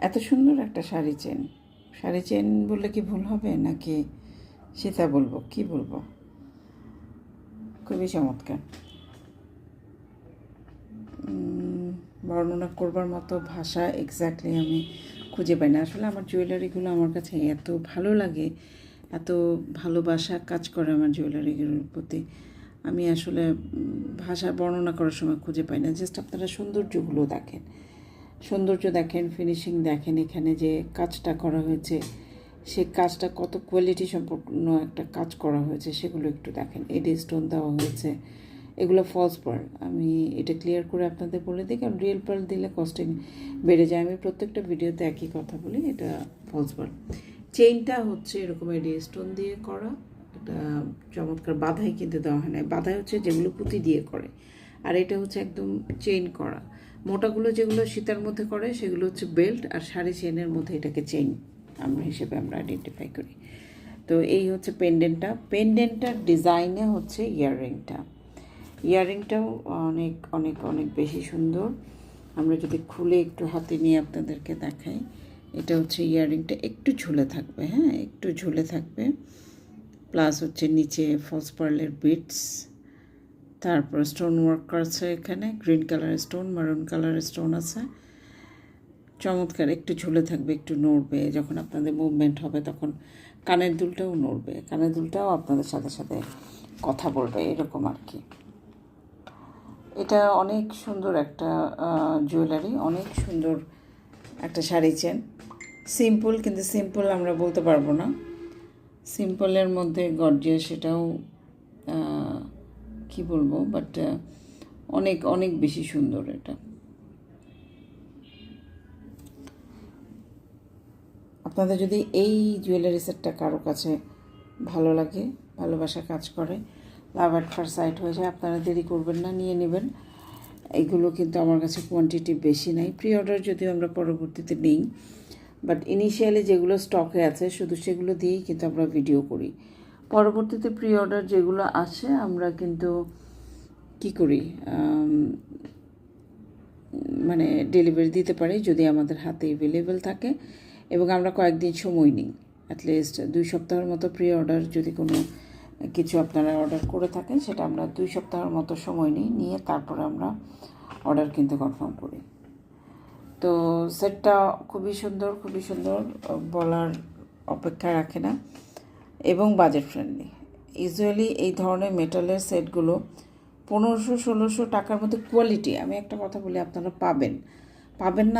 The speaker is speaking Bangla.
এত সুন্দর একটা শাড়ি চেন বললে কি ভুল হবে নাকি সেটা বলবো, কি বলবো, খুবই চমৎকার। বর্ণনা করবার মতো ভাষা এক্স্যাক্টলি আমি খুঁজে পাই না। আসলে আমার জুয়েলারিগুলো আমার কাছে এত ভালো লাগে, এত ভালোবাসা কাজ করে আমার জুয়েলারিগুলোর প্রতি, আমি আসলে ভাষা বর্ণনা করার সময় খুঁজে পাই না। জাস্ট আপনারা সৌন্দর্যগুলো দেখেন, সৌন্দর্য দেখেন, ফিনিশিং দেখেন, এখানে যে কাজটা করা হয়েছে সে কাজটা কত কোয়ালিটি সম্পন্ন একটা কাজ করা হয়েছে সেগুলো একটু দেখেন। এডি স্টোন দেওয়া হয়েছে, এগুলো ফলস পার্ল। আমি এটা ক্লিয়ার করে আপনাদের বলে দিই, কারণ রিয়েল পার্ল দিলে কস্টিং বেড়ে যায়। আমি প্রত্যেকটা ভিডিওতে একই কথা বলি, এটা ফলস পার্ল। চেইনটা হচ্ছে এরকম এডি স্টোন দিয়ে করা, একটা চমৎকার বাধাই কিন্তু দেওয়া হয় না। বাধাই হচ্ছে যেগুলো পুঁতি দিয়ে করে, আর এটা হচ্ছে একদম চেইন করা। মোটাগুলো যেগুলো সীতার মধ্যে করে সেগুলো হচ্ছে বেল্ট, আর শাড়ি চেইনের মধ্যে এটাকে চেইন হিসেবে আমরা আইডেন্টিফাই করি। তো এই হচ্ছে পেন্ডেন্টটার ডিজাইনে হচ্ছে ইয়াররিংটাও অনেক অনেক অনেক বেশি সুন্দর। আমরা যদি খুলে একটু হাতে নিয়ে আপনাদেরকে দেখাই, এটা হচ্ছে ইয়াররিংটা একটু ঝুলে থাকবে, হ্যাঁ একটু ঝুলে থাকবে, প্লাস হচ্ছে নিচে ফলস পার্লের বিটস, তারপর স্টোন ওয়ার্ক আছে, এখানে গ্রিন কালারের স্টোন, মারুন কালারের স্টোন আছে, চমৎকার। একটু ঝুলে থাকবে, একটু নড়বে, যখন আপনাদের মুভমেন্ট হবে তখন কানের দুলটাও নড়বে, কানের দুলটাও আপনাদের সাথে সাথে কথা বলবে, এরকম আর কি। এটা অনেক সুন্দর একটা জুয়েলারি, অনেক সুন্দর একটা শাড়ি চেন। সিম্পল, কিন্তু সিম্পল আমরা বলতে পারবো না, সিম্পলের মধ্যে গর্জিয়াস, সেটাও কি বলবো, বাট অনেক অনেক বেশি সুন্দর এটা। আপনাদের যদি এই জুয়েলারি সেটটা কারো কাছে ভালো লাগে, ভালোবাসা কাজ করে, লাভ অ্যাট ফার্স্ট সাইট হয়ে যায়, আপনারা দেরি করবেন না, নিয়ে নেবেন। এইগুলো কিন্তু আমার কাছে কোয়ান্টিটি বেশি নাই, প্রি অর্ডার যদিও আমরা পরবর্তীতে নিই, বাট ইনিশিয়ালি যেগুলো স্টকে আছে শুধু সেগুলো দিয়েই কিন্তু আমরা ভিডিও করি। পরবর্তীতে প্রি অর্ডার যেগুলো আসে আমরা কিন্তু কি করি, মানে ডেলিভারি দিতে পারি যদি আমাদের হাতে অ্যাভেলেবেল থাকে, এবং আমরা কয়েকদিন সময় নিই, অ্যাটলিস্ট 2 সপ্তাহের মতো প্রি অর্ডার যদি কোনো কিছু আপনারা অর্ডার করে থাকেন সেটা আমরা 2 সপ্তাহের মতো সময় নিয়ে তারপরে আমরা অর্ডার কিন্তু কনফার্ম করি। তো সেটটা খুবই সুন্দর, খুবই সুন্দর, বলার অপেক্ষা রাখে না, এবং বাজেট ফ্রেন্ডলি। ইউজুয়ালি এই ধরনের মেটালের সেটগুলো 1500-1600 টাকার মধ্যে কোয়ালিটি, আমি একটা কথা বলি, আপনারা পাবেন না